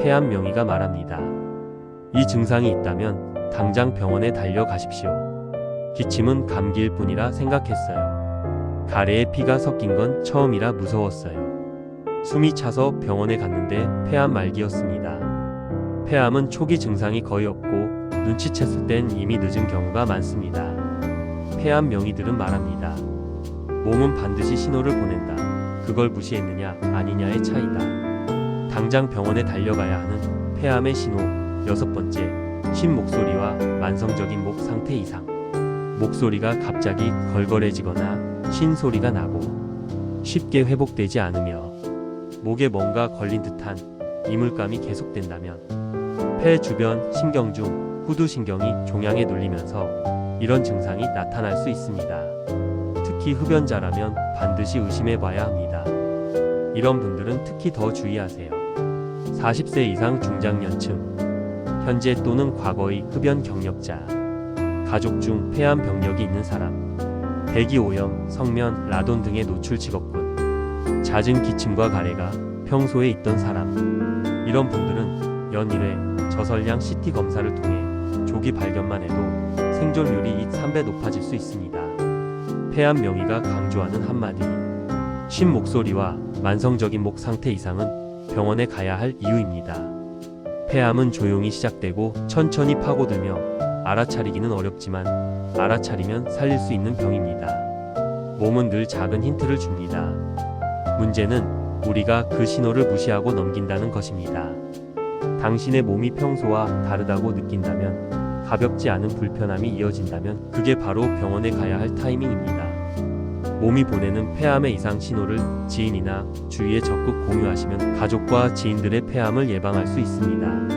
폐암 명의가 말합니다. 이 증상이 있다면 당장 병원에 달려가십시오. 기침은 감기일 뿐이라 생각했어요. 가래에 피가 섞인 건 처음이라 무서웠어요. 숨이 차서 병원에 갔는데 폐암 말기였습니다. 폐암은 초기 증상이 거의 없고 눈치챘을 땐 이미 늦은 경우가 많습니다. 폐암 명의들은 말합니다. 몸은 반드시 신호를 보낸다. 그걸 무시했느냐 아니냐의 차이다. 당장 병원에 달려가야 하는 폐암의 신호. 6번째, 쉰 목소리와 만성적인 목 상태 이상. 목소리가 갑자기 걸걸해지거나 쉰 소리가 나고 쉽게 회복되지 않으며 목에 뭔가 걸린 듯한 이물감이 계속된다면 폐 주변 신경 중 후두신경이 종양에 눌리면서 이런 증상이 나타날 수 있습니다. 특히 흡연자라면 반드시 의심해 봐야 합니다. 이런 분들은 특히 더 주의하세요. 40세 이상 중장년층, 현재 또는 과거의 흡연 경력자, 가족 중 폐암 병력이 있는 사람, 대기오염, 성면, 라돈 등의 노출 직업군, 잦은 기침과 가래가 평소에 있던 사람. 이런 분들은 연일회, 저설량 CT 검사를 통해 조기 발견만 해도 생존율이 2~3배 높아질 수 있습니다. 폐암 명의가 강조하는 한마디. 쉰 목소리와 만성적인 목 상태 이상은 병원에 가야 할 이유입니다. 폐암은 조용히 시작되고 천천히 파고들며 알아차리기는 어렵지만 알아차리면 살릴 수 있는 병입니다. 몸은 늘 작은 힌트를 줍니다. 문제는 우리가 그 신호를 무시하고 넘긴다는 것입니다. 당신의 몸이 평소와 다르다고 느낀다면, 가볍지 않은 불편함이 이어진다면 그게 바로 병원에 가야 할 타이밍입니다. 몸이 보내는 폐암의 이상 신호를 지인이나 주위에 적극 공유하시면 가족과 지인들의 폐암을 예방할 수 있습니다.